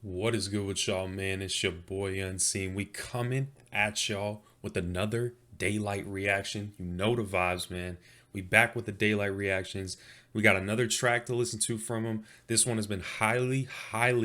What is good with y'all, man? It's your boy Unseen. We coming at y'all with another Daylyt reaction. You know the vibes, man. We back with the Daylyt reactions. We got another track to listen to from him. This one has been highly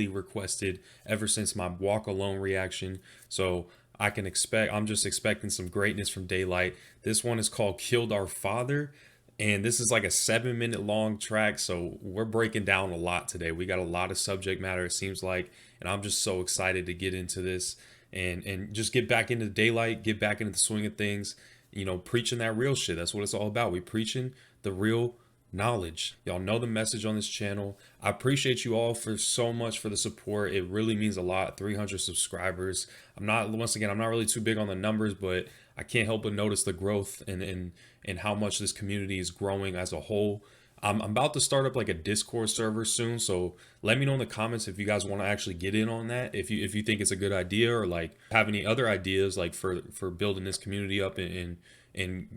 requested ever since my Walk Alone reaction. So I'm just expecting some greatness from Daylyt. This one is called Killed Our Father. And this is like a 7 minute long track, so we're breaking down a lot today. We got a lot of subject matter, it seems like, and I'm just so excited to get into this and just get back into Daylyt, get back into the swing of things, preaching that real shit. That's what it's all about. We preaching the real knowledge. Y'all know the message on this channel. I appreciate you all for so much for the support. It really means a lot. 300 subscribers. I'm not really too big on the numbers, but I can't help but notice the growth and how much this community is growing as a whole. I'm about to start up like a Discord server soon, so let me know in the comments if you guys want to actually get in on that. If you think it's a good idea, or like have any other ideas like for building this community up and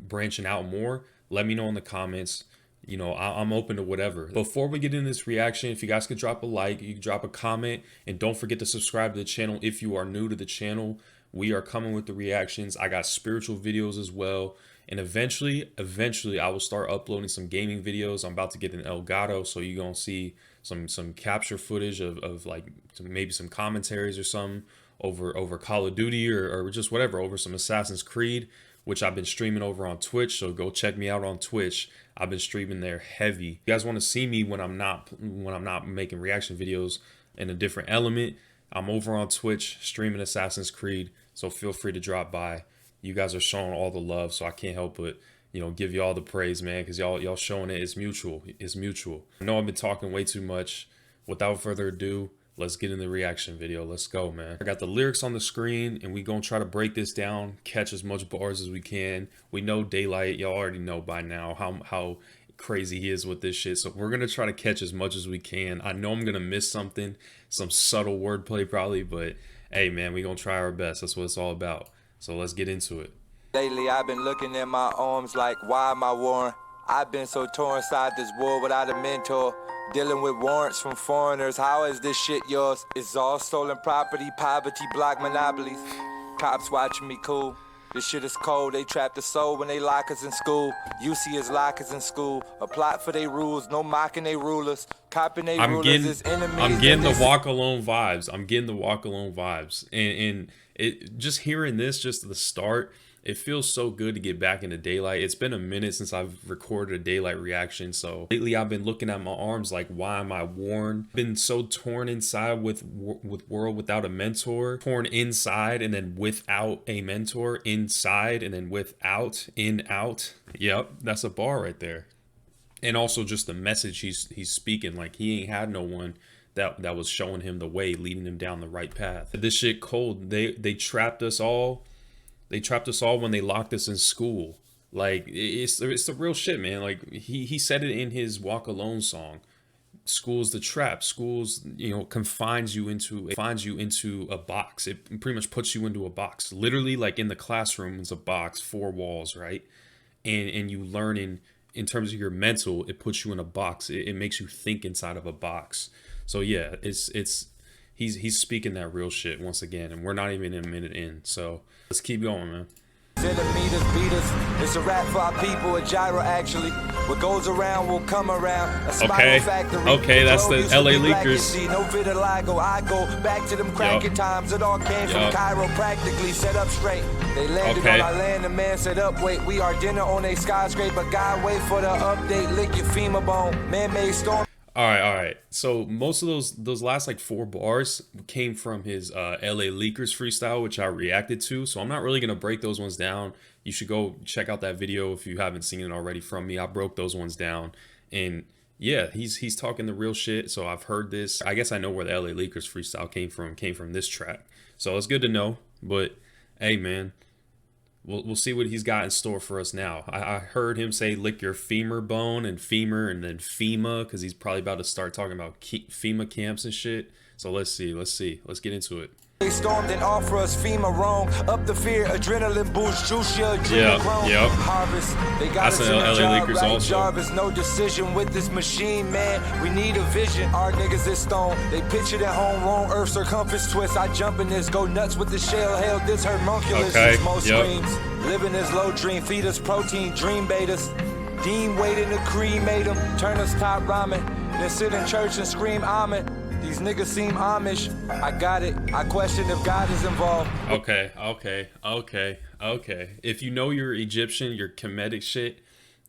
branching out more, let me know in the comments. I'm open to whatever. Before we get into this reaction, if you guys could drop a like, you can drop a comment, and don't forget to subscribe to the channel if you are new to the channel. We are coming with the reactions. I got spiritual videos as well. And eventually I will start uploading some gaming videos. I'm about to get an Elgato, so you're gonna see some capture footage of like maybe some commentaries or something over Call of Duty or just whatever, over some Assassin's Creed, which I've been streaming over on Twitch. So go check me out on Twitch. I've been streaming there heavy. If you guys want to see me when I'm not making reaction videos in a different element, I'm over on Twitch streaming Assassin's Creed. So feel free to drop by. You guys are showing all the love, so I can't help but give y'all the praise, man, because y'all showing it. It's mutual. It's mutual. I know I've been talking way too much. Without further ado, let's get in the reaction video. Let's go, man. I got the lyrics on the screen, and we gonna try to break this down, catch as much bars as we can. We know Daylyt. Y'all already know by now how crazy he is with this shit, so we're gonna try to catch as much as we can. I know I'm gonna miss something, some subtle wordplay probably, but hey, man, we gonna try our best. That's what it's all about. So let's get into it. Lately I've been looking at my arms like, why am I warring? I've been so torn inside this war without a mentor. Dealing with warrants from foreigners, how is this shit yours? It's all stolen property, poverty, block monopolies. Cops watching me cool. This shit is cold, they trap the soul when they lock us in school. You see us lockers in school. A plot for they rules, no mocking they rulers. Copping they rulers is enemies. I'm getting the Walk Alone vibes. I'm getting the Walk Alone vibes. And it just hearing this just at the start, it feels so good to get back into Daylyt. It's been a minute since I've recorded a Daylyt reaction, so lately I've been looking at my arms like, why am I worn? Been so torn inside with World Without a Mentor, torn inside and then without a mentor, inside and then without, in, out. Yep, that's a bar right there. And also just the message he's speaking, like he ain't had no one that was showing him the way, leading him down the right path. This shit cold. They trapped us all. They trapped us all when they locked us in school. Like it's the real shit, man. Like he said it in his Walk Alone song. School's the trap. School's confines you into a box. It pretty much puts you into a box. Literally, like in the classroom, it's a box, four walls, right? And you learn in terms of your mental, it puts you in a box. It makes you think inside of a box. So yeah, he's speaking that real shit once again, and we're not even a minute in. So let's keep going, man. Centimeters, beaters. It's a rap for our people, a gyro actually. What goes around will come around. A Okay. factory. Okay, that's the LA Leakers. No vitiligo. I go back to them cracking times. It all came from Cairo, practically set up straight. They landed on our land. The man said, up, wait, we are dinner on a skyscraper. God, wait for the update. Lick your femur bone. Man-made storm. All right. So most of those last like 4 bars came from his LA Leakers freestyle, which I reacted to. So I'm not really gonna break those ones down. You should go check out that video if you haven't seen it already from me. I broke those ones down, and yeah, he's talking the real shit. So I've heard this. I guess I know where the LA Leakers freestyle came from. Came from this track. So it's good to know. But hey, man. We'll see what he's got in store for us now. I heard him say lick your femur bone and femur and then FEMA, because he's probably about to start talking about FEMA camps and shit. So let's see. Let's get into it. They stormed and offer us FEMA wrong. Up the fear, adrenaline boost, juice your adrenaline grown. Yep. Harvest, they got That's us an in the LA job, Lakers right? also. Jarvis, no decision with this machine, man. We need a vision. Our niggas is stone. They pictured at home, wrong earth circumference twist. I jump in this, go nuts with the shell. Hell, this homunculus is most screams. Living this low dream, feed us protein, dream betas. Dean waiting to cremate them, turn us top ramen. Then sit in church and scream amen. These niggas seem Amish. I got it. I question if God is involved. Okay. If you know your Egyptian, your Kemetic shit,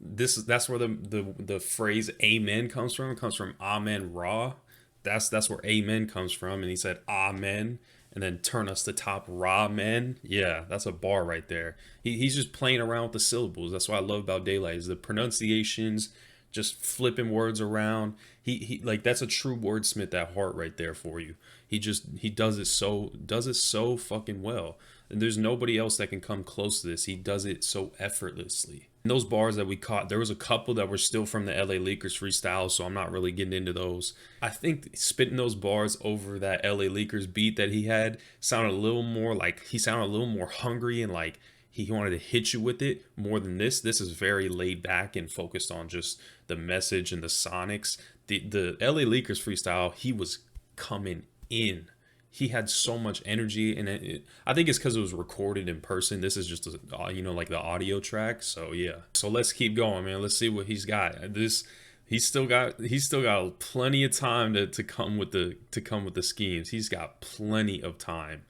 that's where the phrase amen comes from. It comes from Amen Ra. That's where amen comes from. And he said amen, and then turn us to top ramen. Yeah, that's a bar right there. He's just playing around with the syllables. That's what I love about Daylyt, is the pronunciations, just flipping words around. He like, that's a true wordsmith at heart right there for you. He does it so fucking well. And there's nobody else that can come close to this. He does it so effortlessly. And those bars that we caught, there was a couple that were still from the LA Lakers freestyle, so I'm not really getting into those. I think spitting those bars over that LA Lakers beat that he had sounded a little more like, he sounded a little more hungry, and like he wanted to hit you with it more than this. This is very laid back and focused on just the message and the sonics. The LA Lakers freestyle, he was coming in. He had so much energy, and I think it's because it was recorded in person. This is just like the audio track. So yeah. So let's keep going, man. Let's see what he's got. He's still got plenty of time to come with the schemes. He's got plenty of time.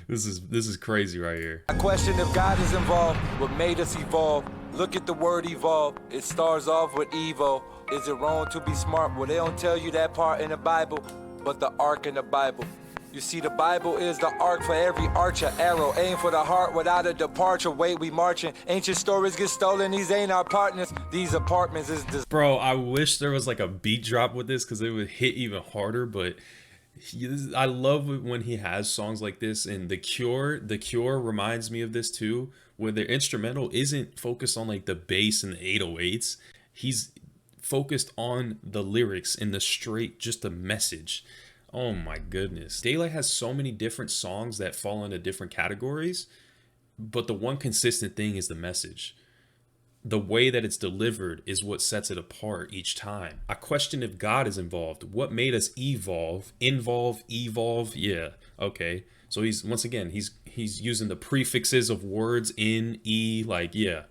This is crazy right here. I question if God is involved. What made us evolve? Look at the word evolve. It starts off with Evo. Is it wrong to be smart? Well, they don't tell you that part in the Bible, but the arc in the Bible. You see, the Bible is the arc for every archer arrow. Aim for the heart without a departure. Wait, we marching. Ancient stories get stolen. These ain't our partners. These apartments is this. Bro, I wish there was like a beat drop with this, because it would hit even harder. But I love it when he has songs like this. And The Cure reminds me of this too, where their instrumental isn't focused on like the bass and the 808s. He's focused on the lyrics and just the message. Oh my goodness. Daylyt has so many different songs that fall into different categories, but the one consistent thing is the message. The way that it's delivered is what sets it apart each time. I question if God is involved. What made us evolve? Evolve. Yeah. Okay. So he's using the prefixes of words in, like, yeah.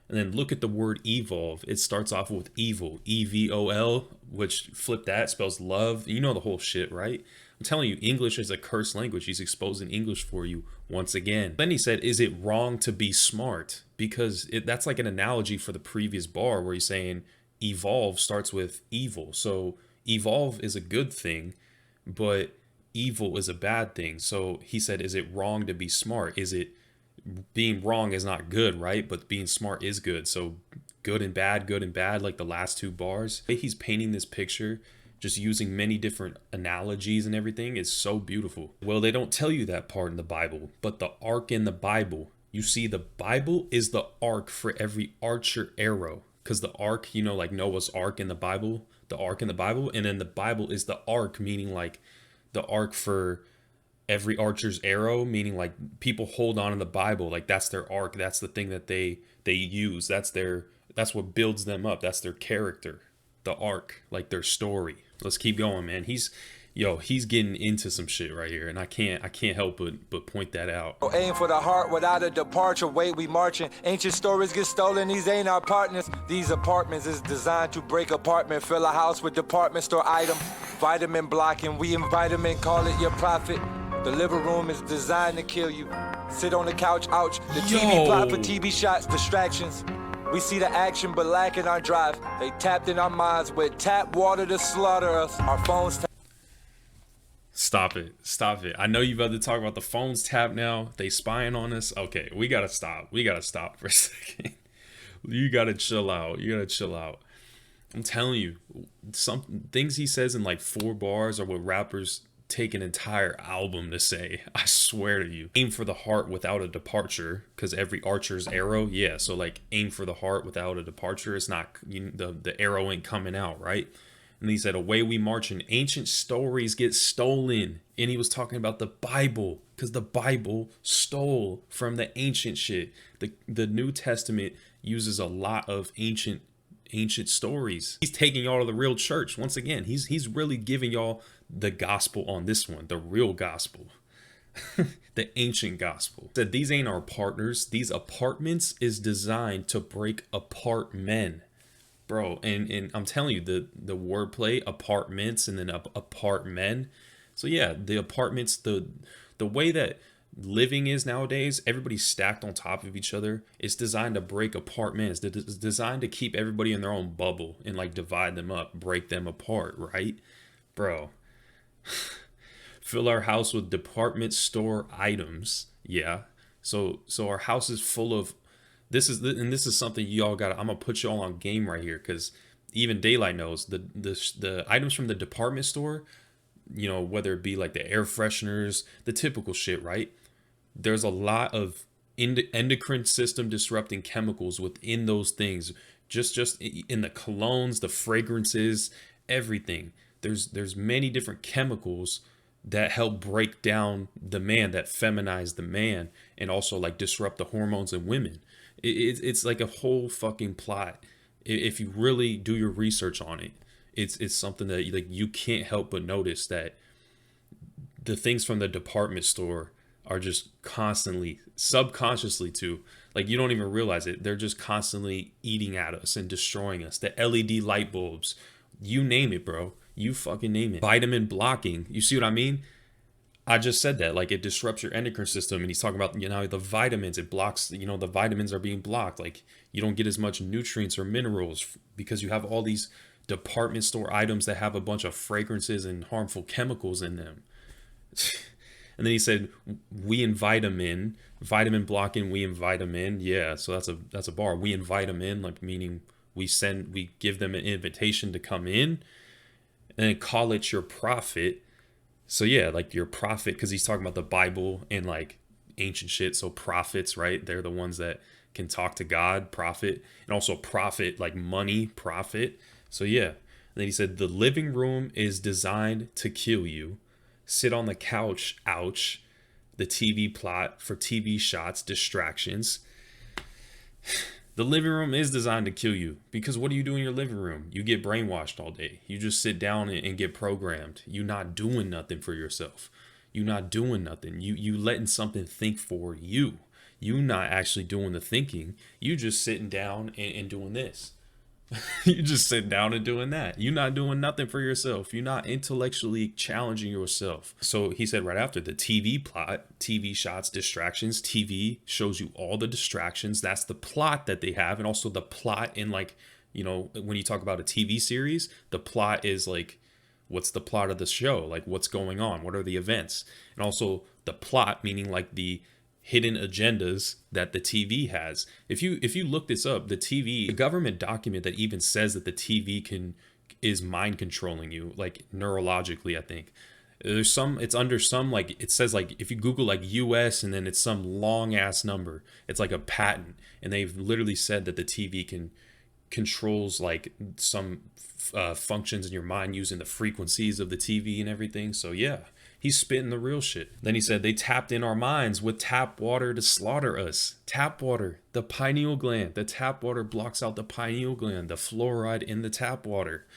And then look at the word evolve. It starts off with evil, E-V-O-L, which flip that spells love. You know the whole shit, right? I'm telling you, English is a cursed language. He's exposing English for you once again. Then he said, is it wrong to be smart? Because that's like an analogy for the previous bar where he's saying evolve starts with evil. So evolve is a good thing, but evil is a bad thing. So he said, is it wrong to be smart? Is it being wrong is not good, right? But being smart is good. So good and bad, like the last two bars. He's painting this picture, just using many different analogies and everything, is so beautiful. Well, they don't tell you that part in the Bible, but the arc in the Bible, you see, the Bible is the arc for every archer arrow. Because the ark, like Noah's ark in the Bible, the ark in the Bible, and then the Bible is the arc, meaning like the arc for every archer's arrow, meaning like people hold on in the Bible, like that's their arc, that's the thing that they use, that's what builds them up, that's their character, the arc, like their story. Let's keep going, man. He's getting into some shit right here, and I can't help but point that out. Aim for the heart without a departure. Wait, we marching. Ancient stories get stolen. These ain't our partners. These apartments is designed to break apartment. Fill a house with department store item. Vitamin blocking. We in vitamin. Call it your profit. The living room is designed to kill you. Sit on the couch. Ouch. The TV plot for TV shots. Distractions. We see the action but lacking our drive. They tapped in our minds with tap water to slaughter us. Our phones. Stop it. I know you about to talk about the phones tap now. They spying on us. Okay, we gotta stop for a second. You gotta chill out. I'm telling you, some things he says in like 4 bars are what rappers take an entire album to say. I swear to you. Aim for the heart without a departure, because every archer's arrow. Yeah, so like aim for the heart without a departure. It's not, the arrow ain't coming out, right? And he said, away we march and ancient stories get stolen. And he was talking about the Bible, because the Bible stole from the ancient shit. The New Testament uses a lot of ancient stories. He's taking y'all to the real church. Once again, he's really giving y'all the gospel on this one, the real gospel. The ancient gospel. Said these ain't our partners. These apartments is designed to break apart men. Bro, and I'm telling you, the wordplay, apartments and then apart men. So yeah, the apartments, the way that living is nowadays, everybody's stacked on top of each other. It's designed to break apart men. It's designed to keep everybody in their own bubble and like divide them up, break them apart, right? Bro. Fill our house with department store items. Yeah. So our house is full of this is something y'all got. I'm gonna put y'all on game right here, because even Daylyt knows the items from the department store, you know, whether it be like the air fresheners, the typical shit, right? There's a lot of endocrine system disrupting chemicals within those things. Just in the colognes, the fragrances, everything. There's many different chemicals that help break down the man, that feminize the man, and also like disrupt the hormones in women. It's like a whole fucking plot. If you really do your research on it, it's something that like you can't help but notice, that the things from the department store are just constantly, subconsciously too, like you don't even realize it, they're just constantly eating at us and destroying us. The LED light bulbs, you name it, bro. You fucking name it. Vitamin blocking. You see what I mean? I just said that, like, it disrupts your endocrine system. And he's talking about, you know, the vitamins, it blocks, you know, the vitamins are being blocked. Like, you don't get as much nutrients or minerals because you have all these department store items that have a bunch of fragrances and harmful chemicals in them. And then he said, we invite them in. Vitamin blocking, we invite them in. Yeah, so that's a bar. We invite them in, like, meaning we give them an invitation to come in. And then call it your prophet. So yeah, like your prophet, because he's talking about the Bible and like ancient shit. So prophets, right? They're the ones that can talk to God, prophet. And also prophet, like money, prophet. So yeah. And then he said, the living room is designed to kill you. Sit on the couch, ouch. The TV plot for TV shots, distractions. The living room is designed to kill you, because what do you do in your living room? You get brainwashed all day. You just sit down and get programmed. You're not doing nothing for yourself. You're not doing nothing. You letting something think for you. You not actually doing the thinking. You just sitting down and doing this. You just sitting down and doing that. You're not doing nothing for yourself. You're not intellectually challenging yourself. So he said right after, the TV plot, TV shots, distractions. TV shows you all the distractions. That's the plot that they have. And also the plot in, like, you know, when you talk about a TV series, the plot is like, what's the plot of the show? Like, what's going on? What are the events? And also the plot, meaning like the hidden agendas that the TV has. If you look this up, the government document that even says that the TV is mind controlling you, like neurologically, I think. It's under some, like, it says, like, if you Google like US and then it's some long ass number, it's like a patent, and they've literally said that the TV controls like some functions in your mind using the frequencies of the TV and everything. So yeah, he's spitting the real shit. Then he said they tapped in our minds with tap water to slaughter us. Tap water, the pineal gland. The tap water blocks out the pineal gland, the fluoride in the tap water.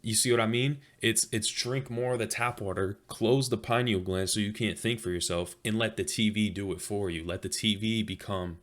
You see what I mean? It's drink more of the tap water, close the pineal gland so you can't think for yourself, and let the TV do it for you. Let the TV become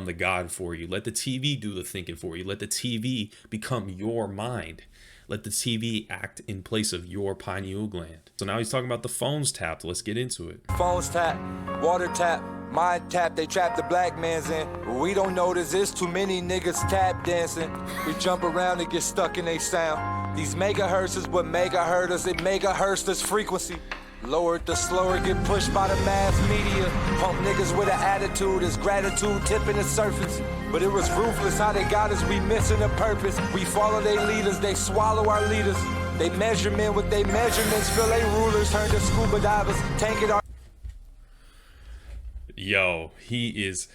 the God for you. Let the TV do the thinking for you. Let the TV become your mind. Let the TV act in place of your pineal gland. So now he's talking about the phones tapped. Let's get into it. Phones tap, water tap, mind tap, they trap the black man's in. We don't notice there's too many niggas tap dancing. We jump around and get stuck in they sound. These megahertz is what mega hurt us. It megahertz this frequency. Lower it, the slower get pushed by the mass media. Pump niggas with an attitude, it's gratitude tipping the surface. But it was ruthless how they got us, we missing the purpose. We follow their leaders, they swallow our leaders. They measure men with their measurements, fill they rulers, turn to scuba divers, tank it our... Yo, he is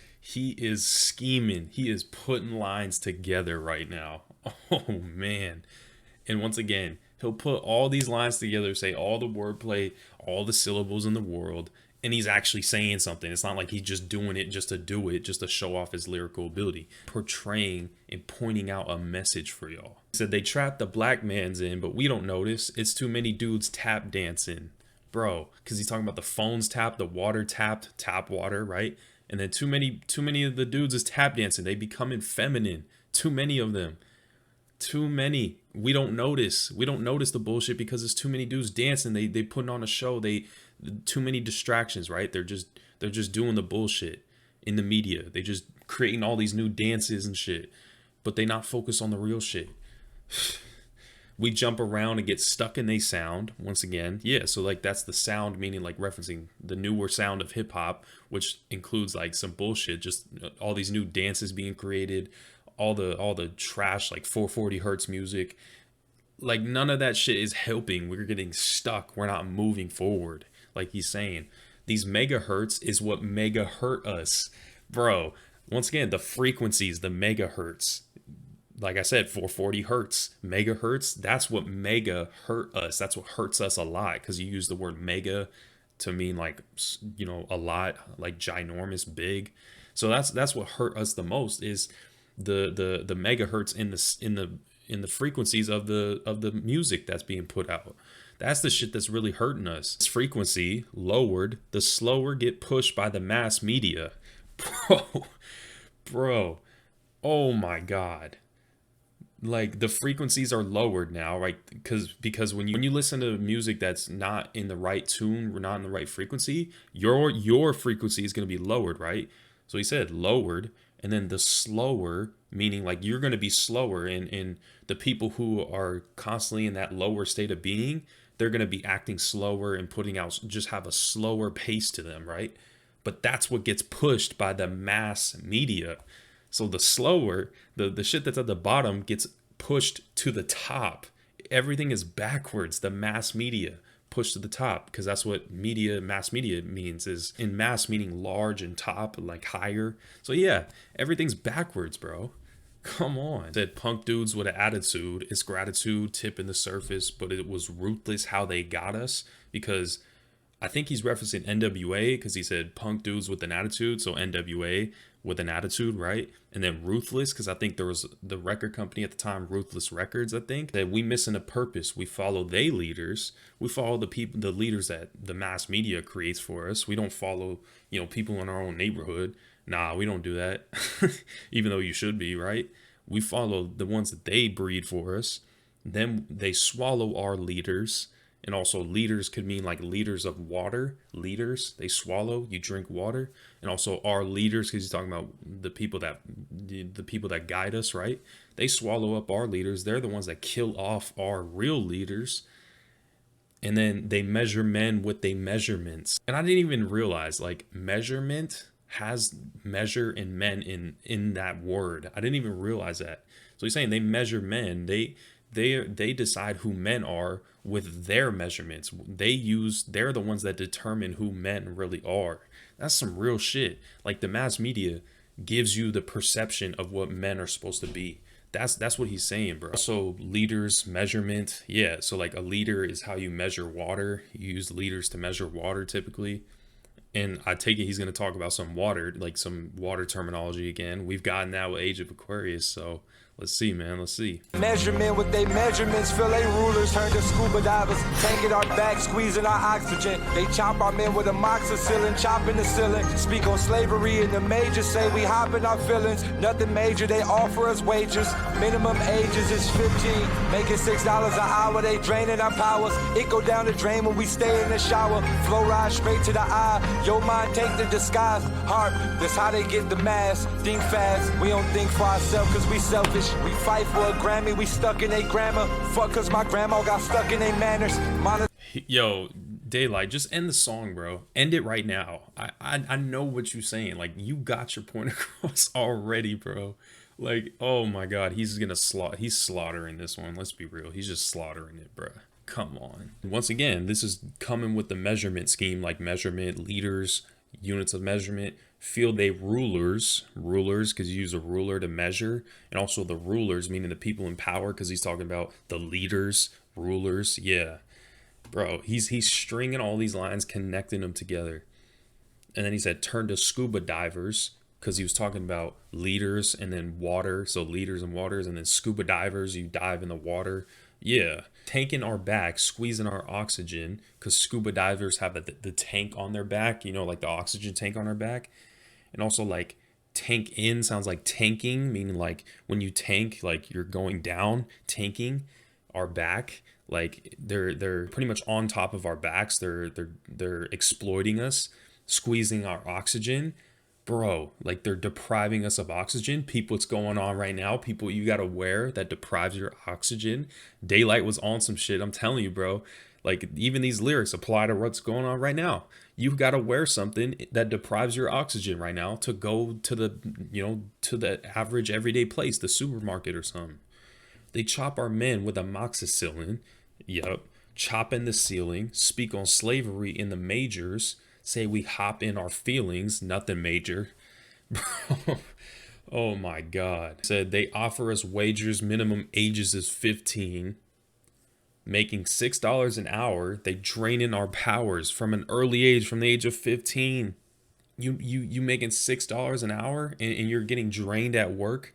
scheming. He is putting lines together right now. Oh man. And once again, he'll put all these lines together, say all the wordplay, all the syllables in the world, and he's actually saying something. It's not like he's just doing it just to do it, just to show off his lyrical ability. Portraying and pointing out a message for y'all. He said they trapped the black man's in, but we don't notice. It's too many dudes tap dancing. Bro, because he's talking about the phones tapped, the water tapped, tap water, right? And then too many of the dudes is tap dancing. They becoming feminine. Too many of them. Too many. We don't notice. We don't notice the bullshit because there's too many dudes dancing. They putting on a show. Too many distractions, right? They're just doing the bullshit in the media. They just creating all these new dances and shit, but they not focus on the real shit. We jump around and get stuck in a sound once again. Yeah, so like that's the sound, meaning like referencing the newer sound of hip hop, which includes like some bullshit, just all these new dances being created, all the trash like 440 hertz music. Like none of that shit is helping. We're getting stuck. We're not moving forward. Like he's saying, these megahertz is what mega hurt us, bro. Once again, the frequencies, the megahertz. Like I said, 440 hertz, megahertz, that's what mega hurt us. That's what hurts us a lot, because you use the word mega to mean like, you know, a lot, like ginormous, big. So that's what hurt us the most is the megahertz in the frequencies of the music that's being put out. That's the shit that's really hurting us. This frequency lowered, the slower get pushed by the mass media. Bro, oh my God. Like the frequencies are lowered now, right? Because when you listen to music that's not in the right tune, or not in the right frequency, your frequency is going to be lowered, right? So he said lowered, and then the slower, meaning like you're going to be slower, and the people who are constantly in that lower state of being, they're going to be acting slower and putting out, just have a slower pace to them, right? But that's what gets pushed by the mass media. So the slower, the shit that's at the bottom gets pushed to the top. Everything is backwards. The mass media pushed to the top, because that's what mass media means, is in mass meaning large and top, like higher. So yeah, everything's backwards, bro. Come on. Said punk dudes with an attitude. It's gratitude, tip in the surface, but it was ruthless how they got us, because I think he's referencing NWA, because he said punk dudes with an attitude. So NWA with an attitude, right? And then ruthless, because I think there was the record company at the time, Ruthless Records, I think, that we missing a purpose. We follow they leaders. We follow the leaders that the mass media creates for us. We don't follow, you know, people in our own neighborhood. Nah, we don't do that. Even though you should be, right? We follow the ones that they breed for us. Then they swallow our leaders. And also leaders could mean like leaders of water. Leaders, they swallow, you drink water. And also our leaders, because he's talking about the people that guide us, right? They swallow up our leaders. They're the ones that kill off our real leaders. And then they measure men with their measurements. And I didn't even realize like measurement has measure and men in that word. I didn't even realize that. So he's saying they measure men. They decide who men are with their measurements. They're the ones that determine who men really are. That's some real shit. Like the mass media gives you the perception of what men are supposed to be. That's what he's saying, bro. So leaders, measurement. Yeah, so like a liter is how you measure water. You use liters to measure water typically. And I take it he's going to talk about some water, like some water terminology again. We've gotten that with Age of Aquarius, so let's see, man. Let's see. Measurement with they measurements, fillet rulers turn to scuba divers, tanking our back, squeezing our oxygen. They chop our men with amoxicillin, chopping the ceiling. Speak on slavery and the majors say we hopping our feelings. Nothing major, they offer us wages. Minimum ages is 15, making $6 an hour. They draining our powers. It go down the drain when we stay in the shower. Flow ride straight to the eye. Your mind take the disguise. Heart, that's how they get the mask. Think fast, we don't think for ourselves cause we selfish. We fight for a Grammy, we stuck in a grammar. Fuck cause my grandma got stuck in a manners. Yo, Daylyt, just end the song, bro. End it right now. I know what you're saying. Like, you got your point across already, bro. Like, oh my God, he's slaughtering this one. Let's be real. He's just slaughtering it, bro. Come on. Once again, this is coming with the measurement scheme, like measurement, leaders, units of measurement. Field day rulers, because you use a ruler to measure, and also the rulers, meaning the people in power, because he's talking about the leaders, rulers. Yeah, bro, he's stringing all these lines, connecting them together. And then he said turn to scuba divers, because he was talking about leaders and then water. So leaders and waters, and then scuba divers, you dive in the water. Yeah. Tanking our back, squeezing our oxygen, because scuba divers have the tank on their back, you know, like the oxygen tank on our back. And also like tank in sounds like tanking, meaning like when you tank, like you're going down, tanking our back. Like they're pretty much on top of our backs. They're exploiting us, squeezing our oxygen. Bro, like they're depriving us of oxygen. People, what's going on right now? People, you gotta wear that deprives your oxygen. Daylyt was on some shit. I'm telling you, bro. Like even these lyrics apply to what's going on right now. You've got to wear something that deprives your oxygen right now to go to the, you know, to the average everyday place, the supermarket or something. They chop our men with amoxicillin. Yup. Chop in the ceiling. Speak on slavery in the majors. Say we hop in our feelings. Nothing major. Oh my God. Said they offer us wagers. Minimum ages is 15. Making $6 an hour. They drain in our powers from an early age, from the age of 15. You making $6 an hour and you're getting drained at work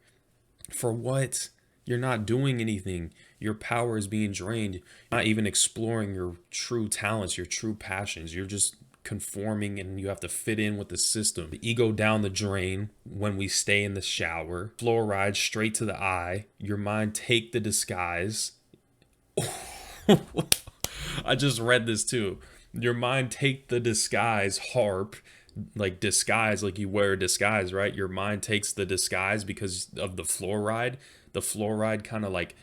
for what? You're not doing anything. Your power is being drained. You're not even exploring your true talents, your true passions. You're just conforming and you have to fit in with the system. The ego down the drain when we stay in the shower. Fluoride straight to the eye. Your mind take the disguise. I just read this too. Your mind take the disguise, harp, like disguise, like you wear a disguise, right? Your mind takes the disguise because of the fluoride. The fluoride kind of like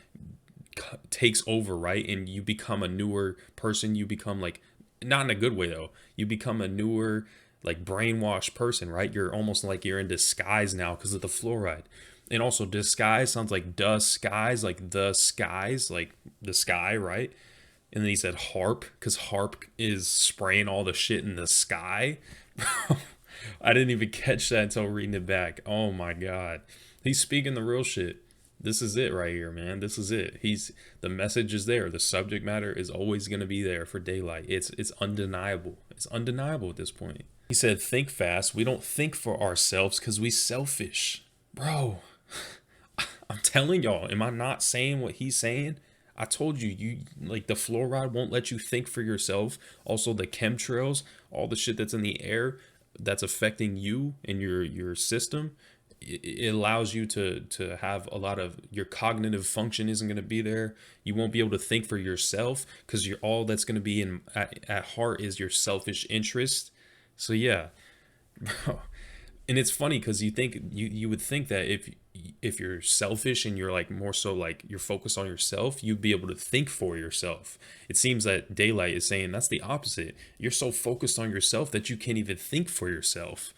takes over, right? And you become a newer person. You become like, not in a good way though. You become a newer, like brainwashed person, right? You're almost like you're in disguise now because of the fluoride. And also disguise sounds like skies, like the skies, like the sky, right? And then he said harp, because harp is spraying all the shit in the sky. I didn't even catch that until reading it back. Oh my God. He's speaking the real shit. This is it right here, man. This is it. The message is there. The subject matter is always going to be there for Daylyt. It's undeniable. It's undeniable at this point. He said, think fast. We don't think for ourselves because we selfish. Bro, I'm telling y'all, am I not saying what he's saying? I told you, you like the fluoride won't let you think for yourself. Also the chemtrails, all the shit that's in the air that's affecting you and your system. It allows you to have a lot of your cognitive function isn't going to be there. You won't be able to think for yourself because you're all that's going to be at heart is your selfish interest. So yeah, bro. And it's funny because you would think that if you're selfish and you're like more so like you're focused on yourself, you'd be able to think for yourself. It seems that Daylyt is saying that's the opposite. You're so focused on yourself that you can't even think for yourself.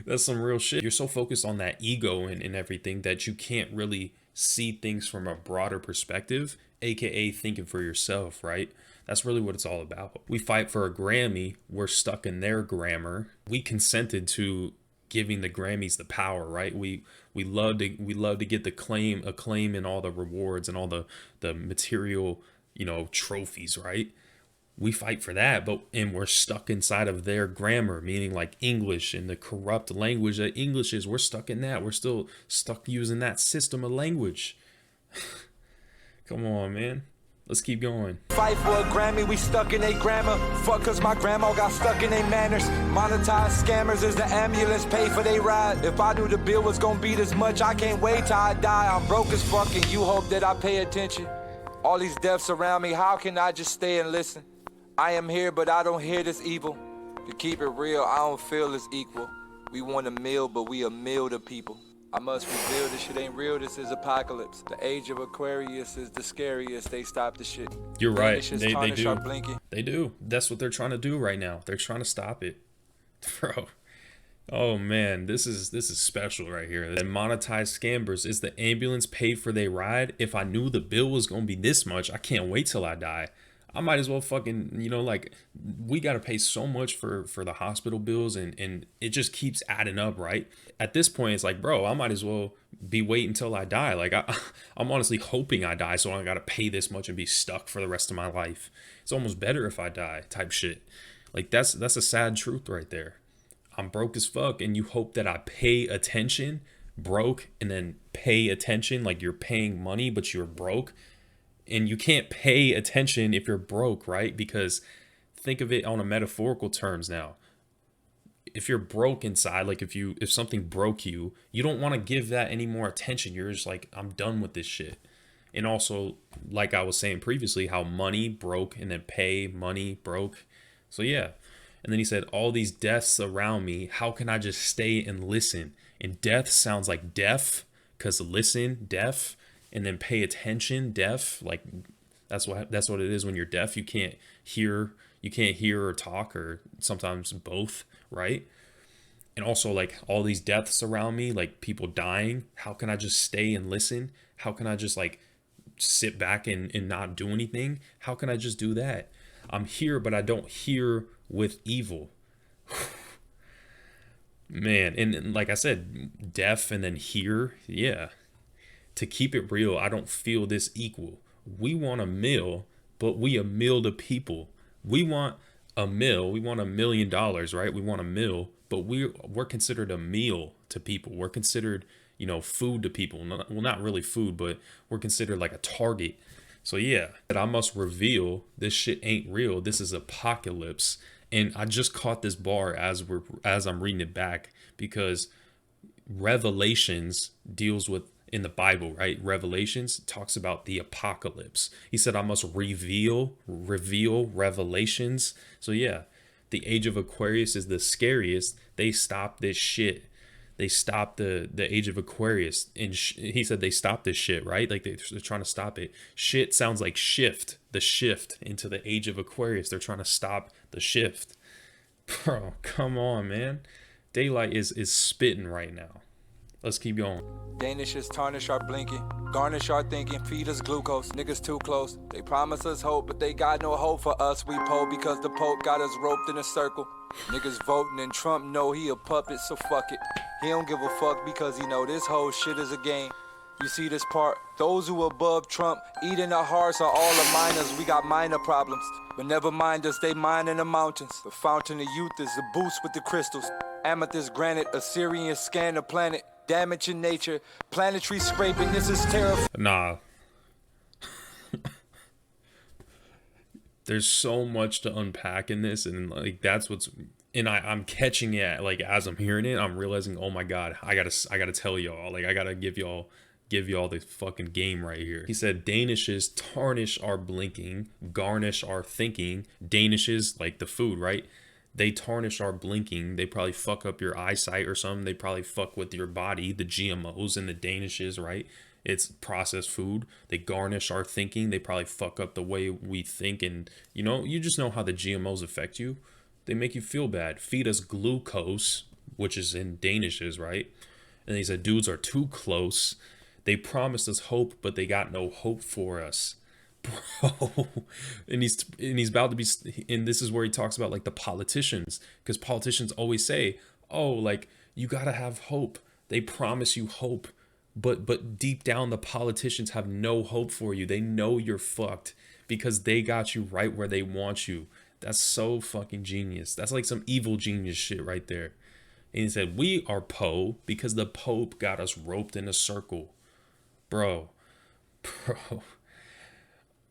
That's some real shit. You're so focused on that ego and everything that you can't really see things from a broader perspective, aka thinking for yourself, right? That's really what it's all about. We fight for a Grammy. We're stuck in their grammar. We consented to giving the Grammys the power, right? We love to get the acclaim and all the rewards and all the material, you know, trophies, right? We fight for that, and we're stuck inside of their grammar, meaning like English and the corrupt language that English is. We're stuck in that. We're still stuck using that system of language. Come on, man. Let's keep going. Fight for a Grammy, we stuck in a grammar. Fuck cause my grandma got stuck in a manners. Monetized scammers is the ambulance pay for they ride. If I knew the bill was gonna be this much, I can't wait till I die. I'm broke as fuck and you hope that I pay attention. All these deaths around me, how can I just stay and listen? I am here, but I don't hear this evil. To keep it real, I don't feel as equal. We want a meal, but we a meal to people. I must reveal this shit ain't real, this is apocalypse. The age of Aquarius is the scariest, they stop the shit. You're right, they do. They do. That's what they're trying to do right now. They're trying to stop it. Bro. Oh man, this is special right here. And monetized scammers, is the ambulance paid for they ride? If I knew the bill was gonna be this much, I can't wait till I die. I might as well fucking, like we got to pay so much for the hospital bills, and it just keeps adding up, right? At this point it's like, bro, I might as well be waiting until I die. Like I'm honestly hoping I die so I don't got to pay this much and be stuck for the rest of my life. It's almost better if I die type shit. Like that's a sad truth right there. I'm broke as fuck and you hope that I pay attention, broke, and then pay attention like you're paying money but you're broke. And you can't pay attention if you're broke, right? Because think of it on a metaphorical terms now. If you're broke inside, like if something broke you, you don't want to give that any more attention. You're just like, I'm done with this shit. And also, like I was saying previously, how money broke and then pay, money broke. So yeah. And then he said, all these deaths around me, how can I just stay and listen? And death sounds like deaf, because listen, deaf, and then pay attention, deaf. Like that's what it is when you're deaf. You can't hear or talk, or sometimes both, right? And also like all these deaths around me, like people dying, how can I just stay and listen? How can I just like sit back and not do anything? How can I just do that? I'm here, but I don't hear with evil. Man, and like I said, deaf and then hear, yeah. To keep it real, I don't feel this equal. We want a meal, but we a meal to people. We want a meal, we want $1 million, right? We want a meal, but we're considered a meal to people. We're considered, food to people. Well, not really food, but we're considered like a target. So yeah, that I must reveal this shit ain't real. This is apocalypse. And I just caught this bar as I'm reading it back, because Revelations deals with, in the Bible, right? Revelations talks about the apocalypse. He said, I must reveal revelations. So yeah, the age of Aquarius is the scariest. They stopped this shit. They stopped the age of Aquarius. And he said they stopped this shit, right? Like they're trying to stop it. Shit sounds like shift, the shift into the age of Aquarius. They're trying to stop the shift. Bro, come on, man. Daylyt is spitting right now. Let's keep going. Danishes tarnish our blinking, garnish our thinking, feed us glucose. Niggas too close. They promise us hope, but they got no hope for us. We po because the Pope got us roped in a circle. Niggas voting and Trump know he a puppet, so fuck it. He don't give a fuck because he know this whole shit is a game. You see this part? Those who above Trump, eating our hearts are all the minors. We got minor problems, but never mind us, they mine in the mountains. The fountain of youth is the boost with the crystals. Amethyst, granite, Assyrian scan the planet. Damaging nature, planetary scraping, this is terrifying. Nah. There's so much to unpack in this, and like that's what's, and I'm catching it like as I'm hearing it, I'm realizing, oh my god, I gotta tell y'all, like I gotta give y'all the fucking game right here. He said Danishes tarnish our blinking, garnish our thinking. Danishes, like the food, right? They tarnish our blinking. They probably fuck up your eyesight or something. They probably fuck with your body, the GMOs and the Danishes, right? It's processed food. They garnish our thinking. They probably fuck up the way we think. And, you just know how the GMOs affect you. They make you feel bad. Feed us glucose, which is in Danishes, right? And he said, dudes are too close. They promised us hope, but they got no hope for us. Bro, and he's about to be, and this is where he talks about like the politicians, because politicians always say, oh, like you gotta have hope. They promise you hope, but deep down the politicians have no hope for you. They know you're fucked because they got you right where they want you. That's so fucking genius. That's like some evil genius shit right there. And he said, we are Poe because the Pope got us roped in a circle. Bro,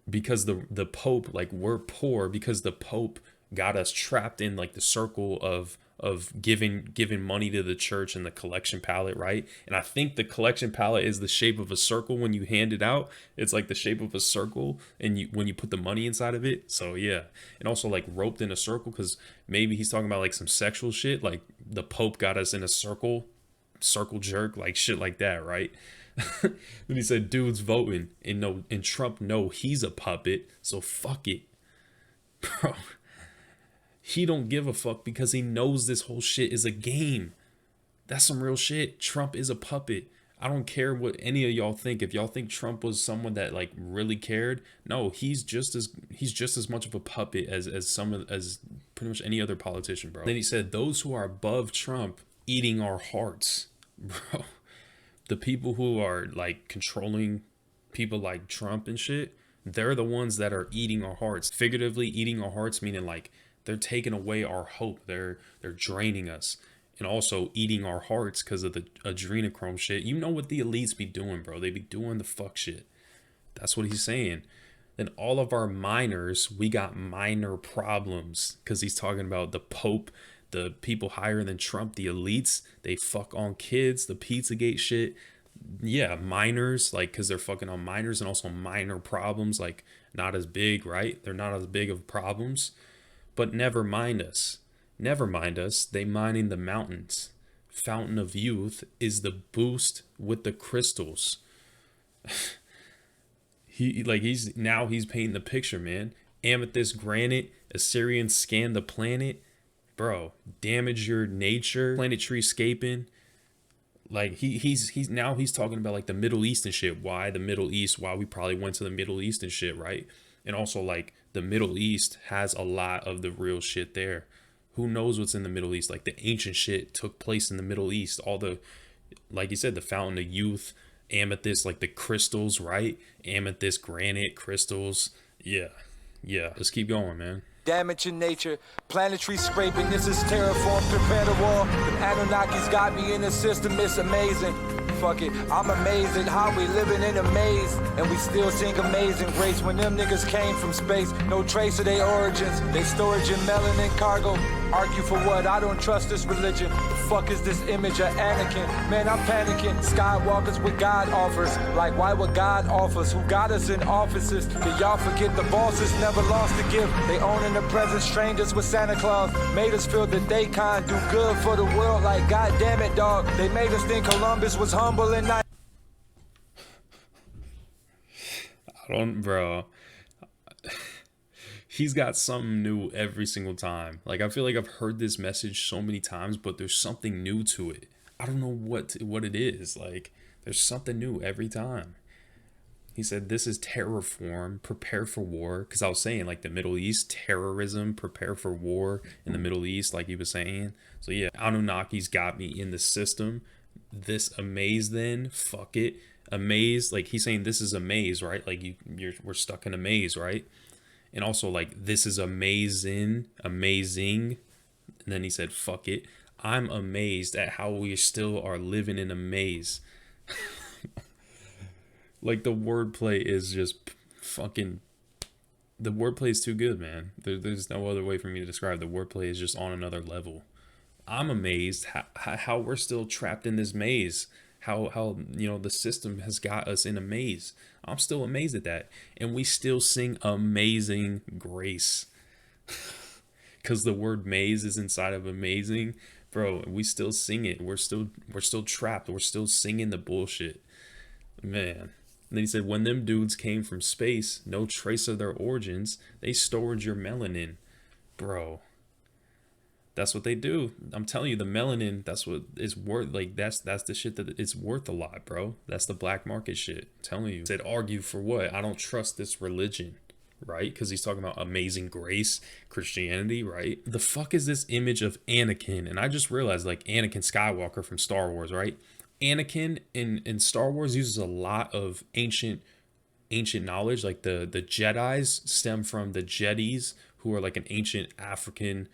because the Pope, like we're poor because the Pope got us trapped in like the circle of giving money to the church and the collection pallet, right? And I think the collection pallet is the shape of a circle. When you hand it out, it's like the shape of a circle, and when you put the money inside of it. So yeah, and also like roped in a circle, because maybe he's talking about like some sexual shit, like the Pope got us in a circle jerk, like shit like that, right? Then he said, dudes voting and Trump know he's a puppet, so fuck it. Bro, he don't give a fuck because he knows this whole shit is a game. That's some real shit. Trump is a puppet. I don't care what any of y'all think. If y'all think Trump was someone that like really cared, no, he's just as much of a puppet as pretty much any other politician, bro. Then he said those who are above Trump eating our hearts, bro. The people who are like controlling people like Trump and shit, they're the ones that are eating our hearts. Figuratively eating our hearts, meaning like they're taking away our hope. They're draining us. And also eating our hearts because of the adrenochrome shit. You know what the elites be doing, bro. They be doing the fuck shit. That's what he's saying. Then all of our minors, we got minor problems because he's talking about the Pope, the people higher than Trump, the elites. They fuck on kids, the Pizzagate shit. Yeah, minors, like, because they're fucking on minors, and also minor problems, like, not as big, right? They're not as big of problems. But never mind us. Never mind us, they mining the mountains. Fountain of youth is the boost with the crystals. He's painting the picture, man. Amethyst granite, Assyrian scan the planet. Bro, damage your nature, planetary scaping. Like he's talking about like the Middle East and shit. Why the Middle East? Why we probably went to the Middle East and shit, right? And also like the Middle East has a lot of the real shit there. Who knows what's in the Middle East? Like the ancient shit took place in the Middle East. All the, like you said, the fountain of youth, amethyst, like the crystals, right? Amethyst, granite, crystals. Yeah. Let's keep going, man. Damage in nature, planetary scraping, this is terraform, prepare the war. The Anunnakis got me in the system, it's amazing. Fuck it, I'm amazed at how we living in a maze, and we still sing Amazing Grace. When them niggas came from space, no trace of their origins. They storage in melanin cargo. Argue for what? I don't trust this religion. The fuck is this image of Anakin? Man, I'm panicking. Skywalkers with God offers. Like, why would God offer us? Who got us in offices? Did y'all forget the bosses never lost a gift? They own in the present strangers with Santa Claus. Made us feel that they can't do good for the world. Like, god damn it, dog. They made us think Columbus was humble and nice. Bro. He's got something new every single time. Like, I feel like I've heard this message so many times, but there's something new to it. I don't know what it is. Like, there's something new every time. He said, this is terraform, prepare for war. Because I was saying, like, the Middle East, terrorism, prepare for war in the Middle East, like he was saying. So, yeah, Anunnaki's got me in the system. This amaze then, fuck it. Amaze, like, he's saying this is a maze, right? Like, we're stuck in a maze, right? And also, like, this is amazing. And then he said, fuck it. I'm amazed at how we still are living in a maze. Like, the wordplay is just fucking... The wordplay is too good, man. There's no other way for me to describe. The wordplay is just on another level. I'm amazed how we're still trapped in this maze. How you know, the system has got us in a maze. I'm still amazed at that. And we still sing Amazing Grace. Because the word maze is inside of amazing. Bro, we still sing it. We're still trapped. We're still singing the bullshit. Man. And then he said, when them dudes came from space, no trace of their origins, they stored your melanin. Bro. That's what they do. I'm telling you, the melanin, that's what is worth. Like, that's the shit that it's worth a lot, bro. That's the black market shit. I'm telling you. Said, argue for what? I don't trust this religion, right? Because he's talking about Amazing Grace, Christianity, right? The fuck is this image of Anakin? And I just realized, like, Anakin Skywalker from Star Wars, right? Anakin in Star Wars uses a lot of ancient knowledge. Like, the Jedis stem from the Jedis, who are like an ancient African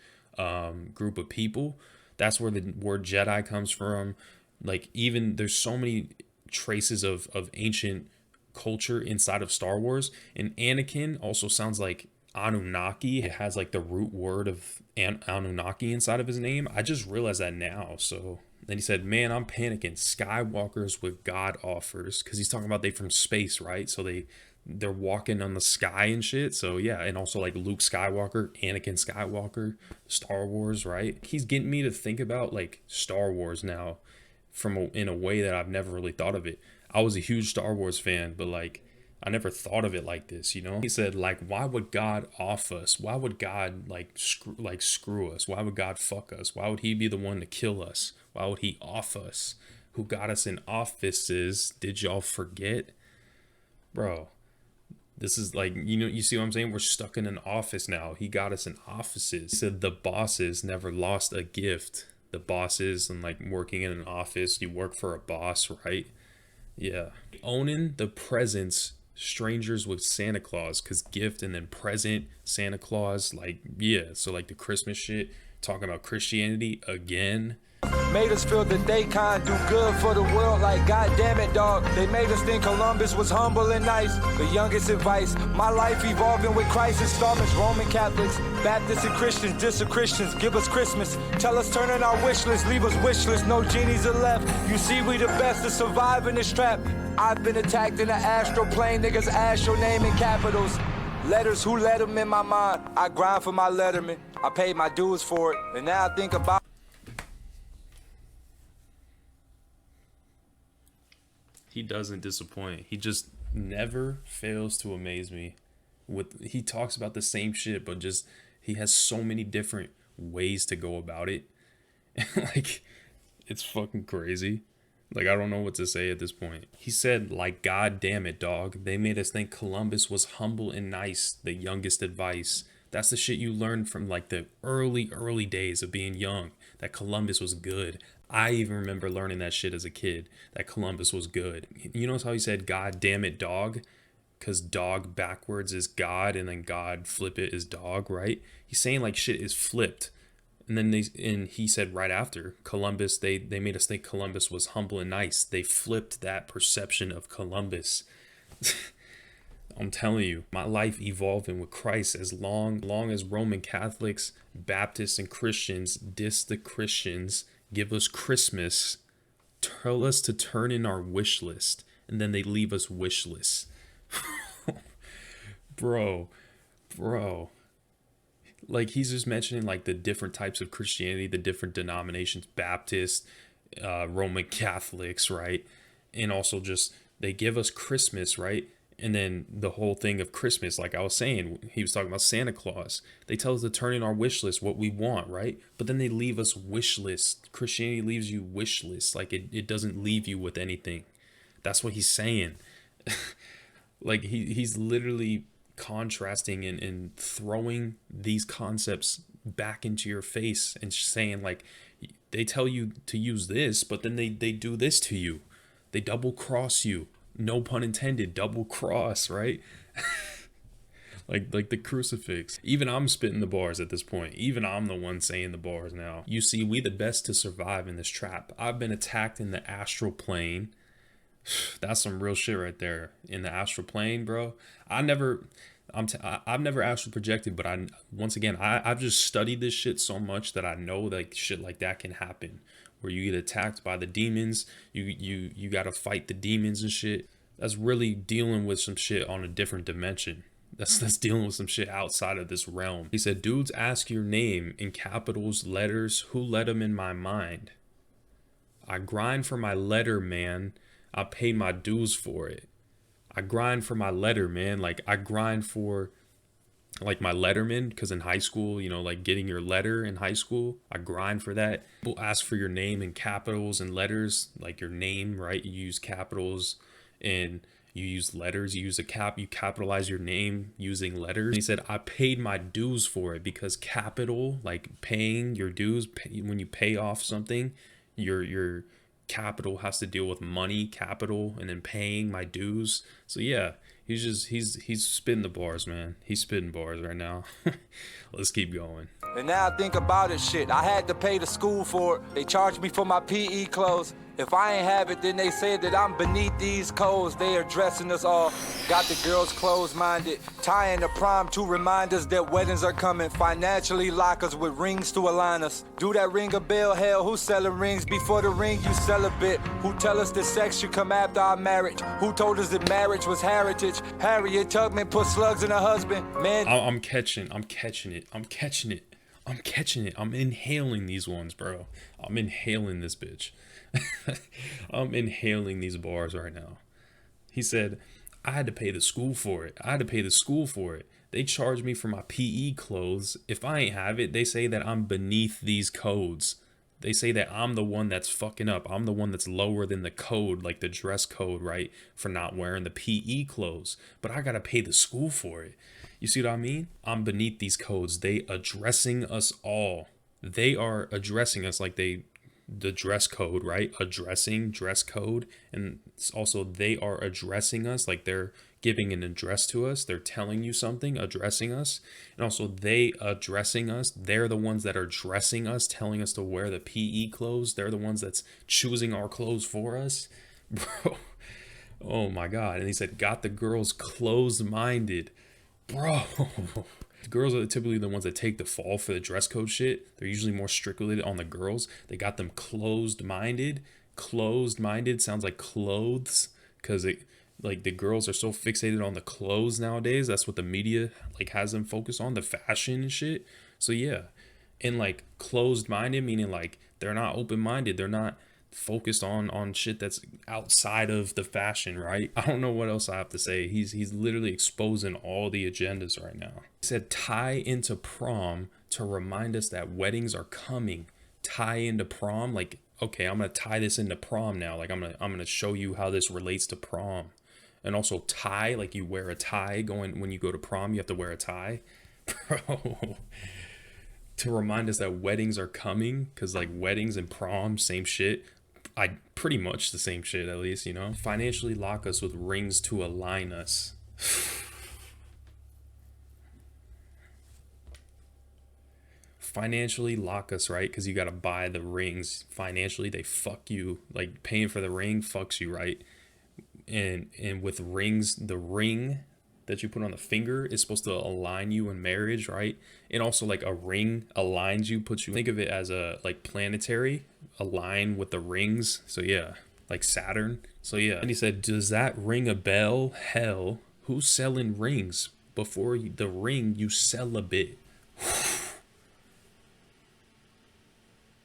group of people. That's where the word Jedi comes from. Like, even there's so many traces of ancient culture inside of Star Wars. And Anakin also sounds like Anunnaki. It has like the root word of Anunnaki inside of his name. I just realized that now. So then he said, man, I'm panicking. Skywalkers with God offers. Because he's talking about they from space, right? So they're walking on the sky and shit. So yeah, and also like Luke Skywalker, Anakin Skywalker, Star Wars, right? He's getting me to think about like Star Wars now in a way that I've never really thought of it. I was a huge Star Wars fan, but like I never thought of it like this, you know? He said, like, why would God off us? Why would God screw us? Why would God fuck us? Why would he be the one to kill us? Why would he off us? who got us in offices. Did y'all forget? Bro, this is like, you see what I'm saying? We're stuck in an office now. He got us in offices. He said the bosses never lost a gift. The bosses, and like working in an office, you work for a boss, right? Yeah. Owning the presents, strangers with Santa Claus, because gift and then present, Santa Claus, like, yeah. So like the Christmas shit, talking about Christianity again. Made us feel that they can't do good for the world, like God damn it, dog. They made us think Columbus was humble and nice. The youngest advice, my life evolving with Christ installments. Roman Catholics, Baptists and Christians, just Christians, give us Christmas. Tell us turn in our wish list, leave us wishless, no genies are left. You see we the best to survive in this trap. I've been attacked in the astral plane, niggas ask your name in capitals. Letters, who let them in my mind? I grind for my letterman, I paid my dues for it, and now I think about. He doesn't disappoint. He just never fails to amaze me. He talks about the same shit, but just he has so many different ways to go about it. Like, it's fucking crazy. Like, I don't know what to say at this point. He said, like, God damn it, dog. They made us think Columbus was humble and nice. The youngest advice. That's the shit you learned from like the early days of being young. That Columbus was good. I even remember learning that shit as a kid, that Columbus was good. You notice how he said, God damn it, dog? Because dog backwards is God, and then God flip it is dog, right? He's saying like shit is flipped. And then he said right after, Columbus, they made us think Columbus was humble and nice. They flipped that perception of Columbus. I'm telling you, my life evolving with Christ as long as Roman Catholics, Baptists, and Christians diss the Christians, give us Christmas, tell us to turn in our wish list, and then they leave us wishless. Bro. Like, he's just mentioning like the different types of Christianity, the different denominations, Baptist, Roman Catholics, right? And also just, they give us Christmas, right? And then the whole thing of Christmas, like I was saying, he was talking about Santa Claus. They tell us to turn in our wish list, what we want, right? But then they leave us wishless. Christianity leaves you wishless. Like, it doesn't leave you with anything. That's what he's saying. Like, he's literally contrasting and throwing these concepts back into your face and saying, like, they tell you to use this, but then they do this to you. They double cross you. No pun intended, double cross, right? like the crucifix. Even I'm spitting the bars at this point. Even I'm the one saying the bars now. You see, we the best to survive in this trap. I've been attacked in the astral plane. That's some real shit right there. In the astral plane, bro. I've never astral projected, but I've just studied this shit so much that I know like shit like that can happen. Where you get attacked by the demons, you gotta fight the demons and shit. That's really dealing with some shit on a different dimension. That's dealing with some shit outside of this realm. He said, dudes ask your name in capitals, letters, who let them in my mind? I grind for my letter, man. I pay my dues for it. I grind for my letter, man. Like, I grind for like my letterman, because in high school, like getting your letter in high school, I grind for that. People ask for your name in capitals and letters, like your name, right? You use capitals and you use letters. You capitalize your name using letters. And he said, I paid my dues for it, because capital, like paying your dues, when you pay off something, your capital has to deal with money, capital, and then paying my dues. So yeah, he's spitting the bars, man. He's spitting bars right now. Let's keep going. And now I think about it, shit, I had to pay the school for it. They charged me for my PE clothes. If I ain't have it, then they said that I'm beneath these codes. They are dressing us all. Got the girls closed-minded. Tying the prom to remind us that weddings are coming. Financially lock us with rings to align us. Do that ring a bell? Hell, who's selling rings before the ring you celibate? Who tell us that sex should come after our marriage? Who told us that marriage was heritage? Harriet Tubman put slugs in her husband. Man, I'm catching it. I'm inhaling these ones, bro. I'm inhaling this bitch. I'm inhaling these bars right now. He said, I had to pay the school for it. They charged me for my PE clothes. If I ain't have it, they say that I'm beneath these codes. They say that I'm the one that's fucking up. I'm the one that's lower than the code, like the dress code, right? For not wearing the PE clothes. But I gotta pay the school for it. You see what I mean? I'm beneath these codes. They addressing us all. They are addressing us like the dress code, right? Addressing dress code. And also they are addressing us like they're giving an address to us. They're telling you something, addressing us. And also they addressing us. They're the ones that are dressing us, telling us to wear the PE clothes. They're the ones that's choosing our clothes for us. Bro, oh my God. And he said, got the girls closed minded. Bro, girls are typically the ones that take the fall for the dress code shit. They're usually more strictly on the girls. They got them closed minded. Closed minded sounds like clothes, because it, like, the girls are so fixated on the clothes nowadays. That's what the media like has them focus on, the fashion and shit. So yeah, and like closed minded meaning like they're not open minded. They're not focused on shit that's outside of the fashion, right? I don't know what else I have to say. He's literally exposing all the agendas right now. He said tie into prom to remind us that weddings are coming. Tie into prom, like, okay, I'm gonna tie this into prom now. Like I'm gonna show you how this relates to prom. And also tie, like you wear a tie going when you go to prom, you have to wear a tie. Bro, to remind us that weddings are coming, because like weddings and prom, same shit. I pretty much the same shit, at least, you know. Financially lock us with rings to align us. Financially lock us, right? Because you got to buy the rings. Financially, they fuck you. Like paying for the ring fucks you, right? And with rings, the ring that you put on the finger is supposed to align you in marriage, right? And also like a ring aligns you, puts you, think of it as a like planetary align with the rings. So yeah, like Saturn. So yeah. And he said, does that ring a bell? Hell, who's selling rings? Before the ring, you sell a bit.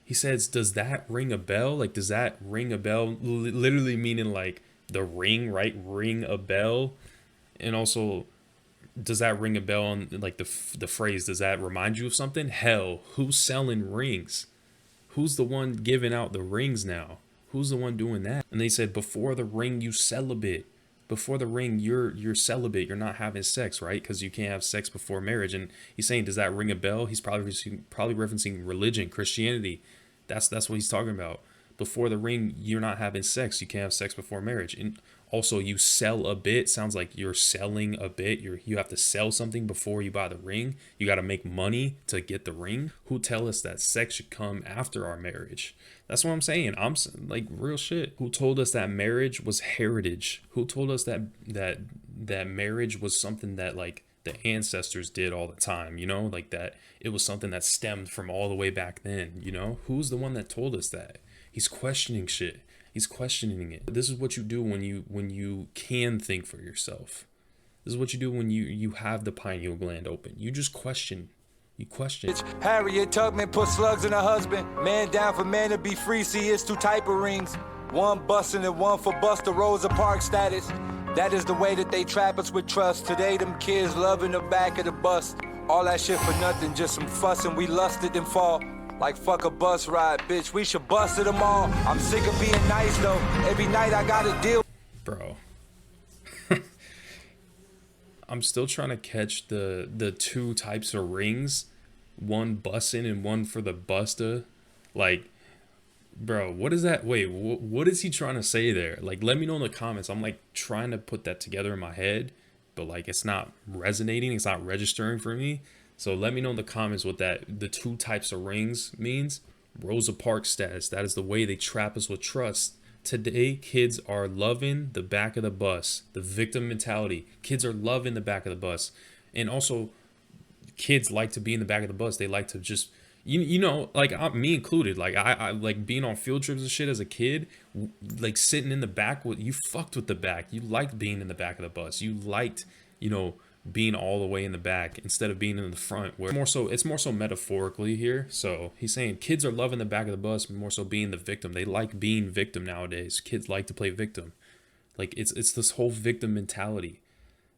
He says, does that ring a bell? Like, does that ring a bell? Literally meaning like the ring, right? Ring a bell. And also, does that ring a bell on like the phrase? Does that remind you of something? Hell, who's selling rings? Who's the one giving out the rings now? Who's the one doing that? And they said, before the ring, you celibate. Before the ring, you're celibate. You're not having sex, right? Because you can't have sex before marriage. And he's saying, does that ring a bell? He's probably referencing religion, Christianity. That's what he's talking about. Before the ring, you're not having sex. You can't have sex before marriage. And also, you sell a bit. Sounds like you're selling a bit. You have to sell something before you buy the ring. You got to make money to get the ring. Who tell us that sex should come after our marriage? That's what I'm saying. I'm like, real shit. Who told us that marriage was heritage? Who told us that marriage was something that like the ancestors did all the time, you know, like that it was something that stemmed from all the way back then, you know? Who's the one that told us that? He's questioning shit. He's questioning it. This is what you do when you can think for yourself. This is what you do when you have the pineal gland open. You just question. You question. Harriet Tubman put slugs in her husband. Man down for man to be free. See, it's two type of rings. One busting and one for Buster Rosa Parks status. That is the way that they trap us with trust. Today them kids loving the back of the bus. All that shit for nothing, just some fussing. We lusted and fall. Like fuck a bus ride, bitch. We should bust it them all. I'm sick of being nice though. Every night I gotta deal. Bro. I'm still trying to catch the two types of rings. One bussin' and one for the buster. Like, bro, what is that? Wait, what is he trying to say there? Like, let me know in the comments. I'm like trying to put that together in my head, but like it's not resonating. It's not registering for me. So let me know in the comments what the two types of rings means. Rosa Parks status. That is the way they trap us with trust. Today, kids are loving the back of the bus. The victim mentality. Kids are loving the back of the bus. And also, kids like to be in the back of the bus. They like to just, you know, like me included. Like I like being on field trips and shit as a kid. Like sitting in the back, you fucked with the back. You liked being in the back of the bus. You liked, you know, being all the way in the back instead of being in the front, where it's more so metaphorically here. So he's saying kids are loving the back of the bus, more so being the victim. They like being victim nowadays. Kids like to play victim. Like it's this whole victim mentality.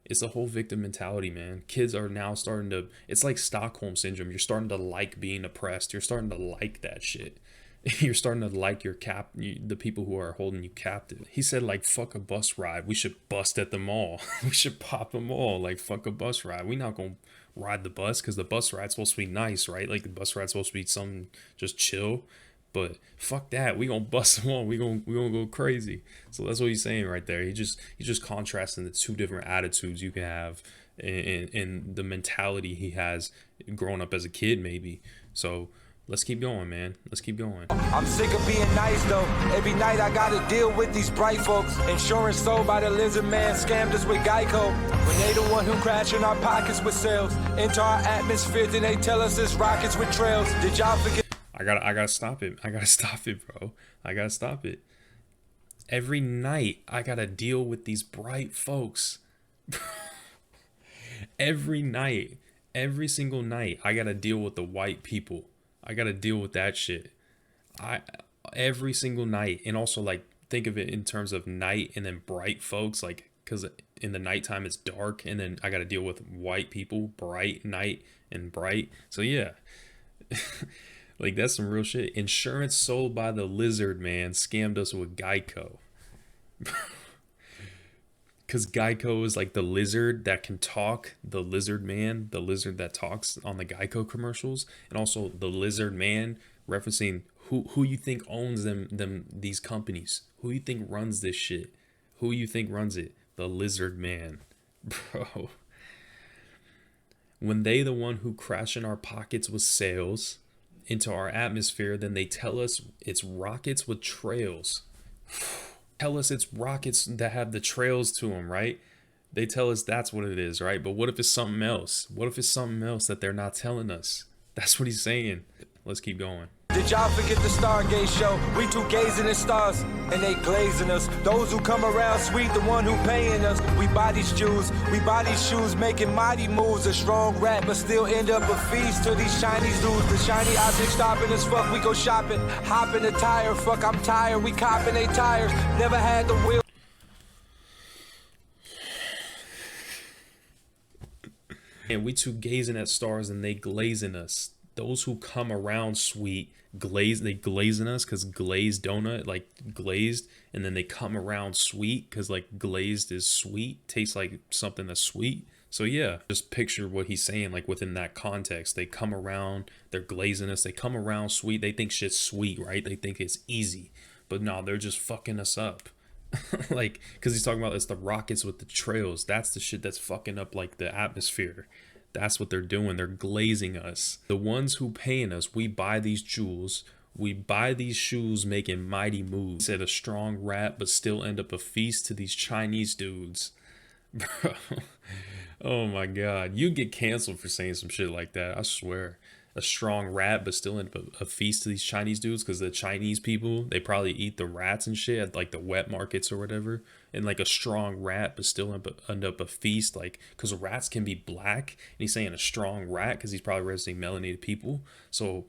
It's the whole victim mentality, man. Kids are now starting to, it's like Stockholm syndrome. You're starting to like being oppressed. You're starting to like that shit. You're starting to like the people who are holding you captive. He said, like, fuck a bus ride. We should bust at the mall. We should pop them all. Like, fuck a bus ride. We not gonna ride the bus because the bus ride's supposed to be nice, right? Like, the bus ride's supposed to be something just chill. But fuck that. We gonna bust them all. We gonna go crazy. So that's what he's saying right there. He's just contrasting the two different attitudes you can have in the mentality he has growing up as a kid, maybe. So let's keep going, man. Let's keep going. I'm sick of being nice though. Every night I gotta deal with these bright folks. Insurance sold by the lizard man, scammed us with Geico. When they the one who crash in our pockets with sales. Into our atmosphere, then they tell us it's rockets with trails. Did y'all forget? I gotta stop it. I gotta stop it, bro. I gotta stop it. Every night I gotta deal with these bright folks. Every night, every single night, I gotta deal with the white people. I gotta deal with that shit. Every single night. And also, like, think of it in terms of night and then bright folks, like, because in the nighttime it's dark, and then I gotta deal with white people, bright night and bright. So yeah. Like, that's some real shit. Insurance sold by the lizard man scammed us with Geico. Because Geico is like the lizard that can talk, the lizard man, the lizard that talks on the Geico commercials, and also the lizard man referencing who you think owns these companies, who you think runs this shit, who you think runs it, the lizard man, bro. When they the one who crash in our pockets with sales into our atmosphere, then they tell us it's rockets with trails. Tell us it's rockets that have the trails to them, right? They tell us that's what it is, right? But what if it's something else? What if it's something else that they're not telling us? That's what he's saying. Let's keep going. Did y'all forget the Stargate show? We two gazing at stars, and they glazing us. Those who come around sweet, the one who paying us. We buy these shoes, making mighty moves. A strong rap, but still end up a feast to these Chinese dudes. The shiny object stopping us, fuck, we go shopping. Hop in the tire, fuck, I'm tired. We copping they tires, never had the will. And we two gazing at stars, and they glazing us. Those who come around sweet, they glazing us because glazed donut, like glazed, and then they come around sweet because like glazed is sweet, tastes like something that's sweet. So yeah, just picture what he's saying, like within that context. They come around, they're glazing us, they come around sweet, they think shit's sweet, right? They think it's easy, but no, they're just fucking us up. Like, because he's talking about it's the rockets with the trails. That's the shit that's fucking up like the atmosphere. That's what they're doing. They're glazing us. The ones who paying us, we buy these jewels, we buy these shoes, making mighty moves. Said a strong rap, but still end up a feast to these Chinese dudes. Bro, oh my God, you get canceled for saying some shit like that. I swear. A strong rat, but still end up a feast to these Chinese dudes, because the Chinese people, they probably eat the rats and shit at like the wet markets or whatever. And like a strong rat, but still end up a feast, like, because rats can be black, and he's saying a strong rat because he's probably representing melanated people. So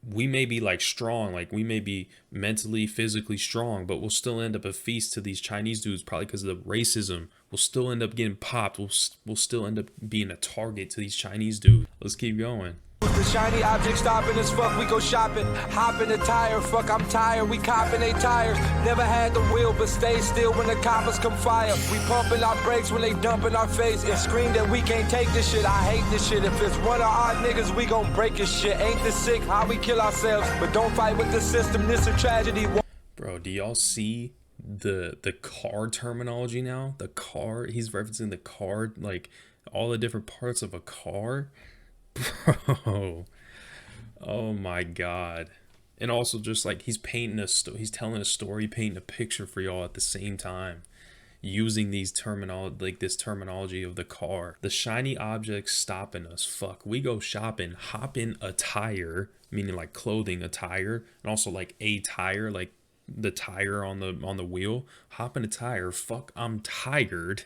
we may be like strong, like we may be mentally, physically strong, but we'll still end up a feast to these Chinese dudes, probably because of the racism. We'll still end up getting popped. We'll still end up being a target to these Chinese dudes. Let's keep going. The shiny object stopping us, fuck, we go shopping. Hop in the tire, fuck, I'm tired. We copping they tires. Never had the wheel, but stay still when the coppers come fire. We pumping our brakes when they dump in our face and scream that we can't take this shit. I hate this shit. If it's one of our niggas, we gon' break this shit. Ain't this sick how we kill ourselves? But don't fight with the system, this a tragedy. Bro, do y'all see the car terminology now? The car, he's referencing the car, like all the different parts of a car. Bro, oh my God. And also just like he's painting he's telling a story, painting a picture for y'all at the same time, using these this terminology of the car. The shiny objects stopping us, fuck, we go shopping, hop in a tire, meaning like clothing, attire, and also like a tire, like the tire on the wheel. Hop in a tire, fuck, I'm tired.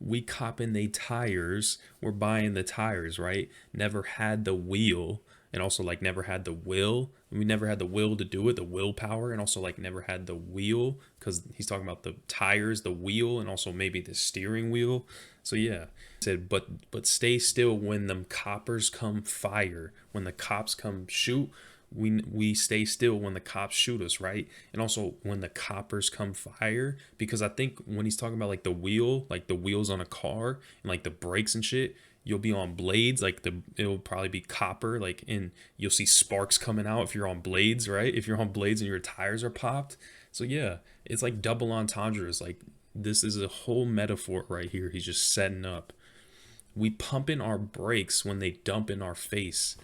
We copping they tires, we're buying the tires, right? Never had the wheel, and also like never had the will. We never had the will to do it, the willpower, and also like never had the wheel, because he's talking about the tires, the wheel, and also maybe the steering wheel. So yeah, he said, but stay still when them coppers come fire, when the cops come shoot. we stay still when the cops shoot us, right? And also when the coppers come fire, because I think when he's talking about like the wheel, like the wheels on a car and like the brakes and shit, you'll be on blades, like it'll probably be copper, like, and you'll see sparks coming out if you're on blades, right? If you're on blades and your tires are popped. So yeah, it's like double entendres. Like, this is a whole metaphor right here he's just setting up. We pump in our brakes when they dump in our face.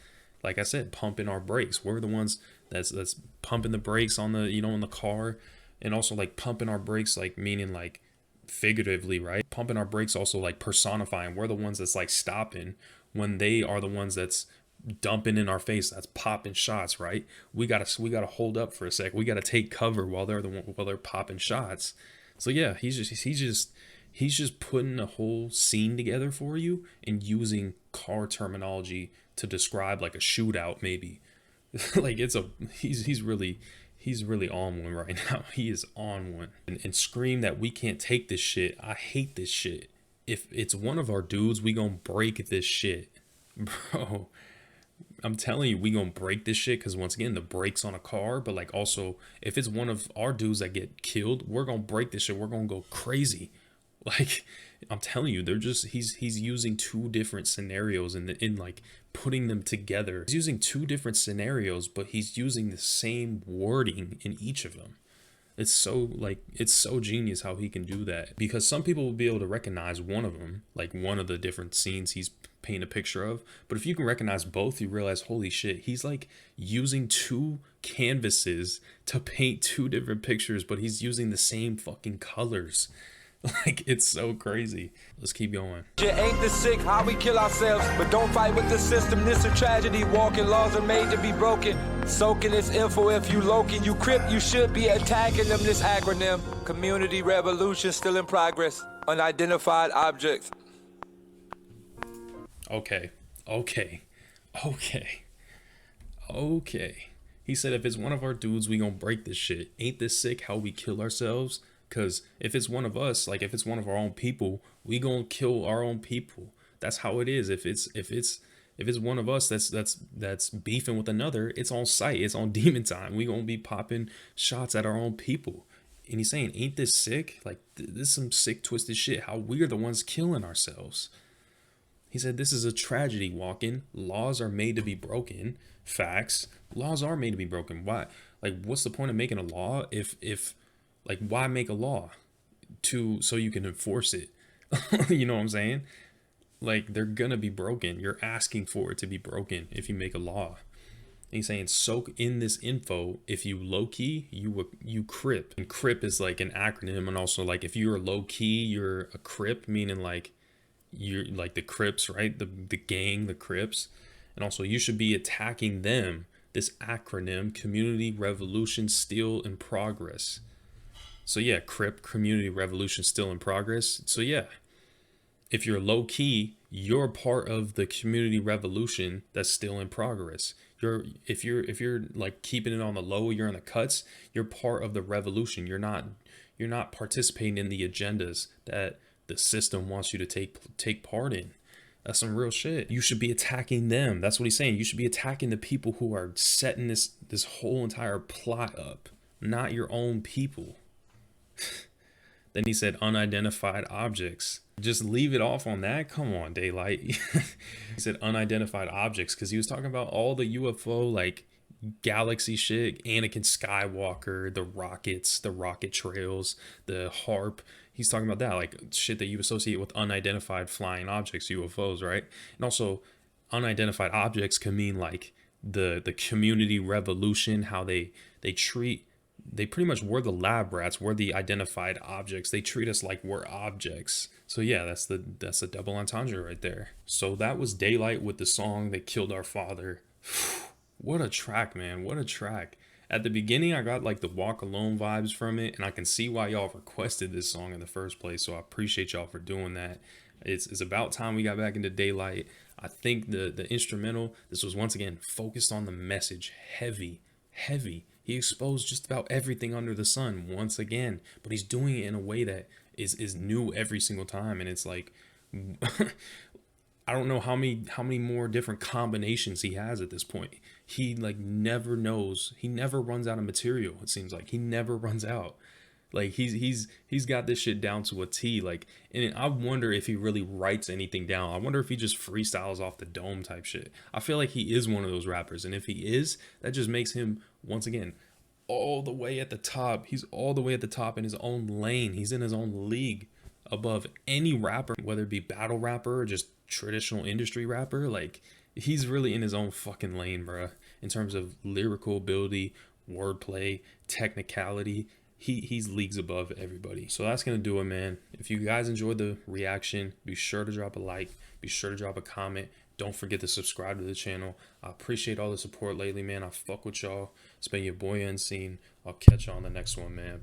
Like I said, pump in our brakes. We're the ones that's pumping the brakes on the, in the car, and also like pumping our brakes, like meaning like figuratively, right? Pumping our brakes also like personifying. We're the ones that's like stopping when they are the ones that's dumping in our face, that's popping shots, right? We gotta hold up for a sec. We gotta take cover while they're popping shots. So yeah, he's just putting a whole scene together for you and using car terminology to describe like a shootout, maybe. Like he's really on one right now. He is on one. And scream that we can't take this shit. I hate this shit. If it's one of our dudes, we gonna break this shit. Bro, I'm telling you, we gonna break this shit, because once again, the brakes on a car, but like also, if it's one of our dudes that get killed, we're gonna break this shit. We're gonna go crazy. Like, I'm telling you, he's using two different scenarios in like putting them together. He's using two different scenarios, but he's using the same wording in each of them. It's so genius how he can do that, because some people will be able to recognize one of them, like one of the different scenes he's painting a picture of. But if you can recognize both, you realize, holy shit, he's like using two canvases to paint two different pictures, but he's using the same fucking colors. Like, it's so crazy. Let's keep going. Shit ain't the sick, how we kill ourselves, but don't fight with the system. This a tragedy. Walking laws are made to be broken. Soaking this info, if you loking, you crip, you should be attacking them. This acronym, community revolution, still in progress. Unidentified objects. Okay. He said, if it's one of our dudes, we gonna break this shit. Ain't this sick how we kill ourselves? Because if it's one of us, like if it's one of our own people, we gonna kill our own people. That's how it is. If it's one of us that's beefing with another, it's on sight. It's on demon time. We gonna be popping shots at our own people. And he's saying, ain't this sick? Like, this is some sick, twisted shit. How we're the ones killing ourselves. He said, this is a tragedy, Walken. Laws are made to be broken. Facts. Laws are made to be broken. Why? Like, what's the point of making a law if like, why make a law? So you can enforce it. You know what I'm saying? Like, they're gonna be broken. You're asking for it to be broken if you make a law. And he's saying, soak in this info. If you low key, you crip. And crip is like an acronym, and also like if you're low key, you're a crip, meaning like you're like the Crips, right? The gang, the Crips. And also, you should be attacking them. This acronym, community revolution, still in progress. So yeah, Crip, community revolution, still in progress. So yeah, if you're low key, you're part of the community revolution that's still in progress. If you're like keeping it on the low, you're in the cuts, you're part of the revolution. You're not participating in the agendas that the system wants you to take part in. That's some real shit. You should be attacking them. That's what he's saying. You should be attacking the people who are setting this whole entire plot up, not your own people. Then he said unidentified objects. Just leave it off on that. Come on, Daylyt. He said unidentified objects because he was talking about all the UFO like galaxy shit, Anakin Skywalker, the rockets, the rocket trails, the HARP. He's talking about that, like shit that you associate with unidentified flying objects, UFOs, right? And also unidentified objects can mean like the community revolution, how they pretty much, we're the lab rats, we're the identified objects. They treat us like we're objects. So yeah, that's the double entendre right there. So that was Daylyt with the song They Killed Our Father. What a track, man. What a track. At the beginning, I got like the Walk Alone vibes from it, and I can see why y'all requested this song in the first place. So I appreciate y'all for doing that. It's about time we got back into Daylyt. I think the instrumental, this was once again focused on the message, heavy. He exposed just about everything under the sun once again, but he's doing it in a way that is new every single time. And it's like, I don't know how many more different combinations he has at this point. He like never knows. He never runs out of material. It seems like he never runs out. Like he's got this shit down to a T. Like, and I wonder if he really writes anything down. I wonder if he just freestyles off the dome type shit. I feel like he is one of those rappers, and if he is, that just makes him once again all the way at the top. He's all the way at the top in his own lane. He's in his own league above any rapper, whether it be battle rapper or just traditional industry rapper. Like, he's really in his own fucking lane, bruh, in terms of lyrical ability, wordplay, technicality. He's leagues above everybody. So that's gonna do it, man. If you guys enjoyed the reaction, be sure to drop a like, be sure to drop a comment. Don't forget to subscribe to the channel. I appreciate all the support lately, man. I fuck with y'all. It's been your boy Unseen. I'll catch y'all on the next one, man.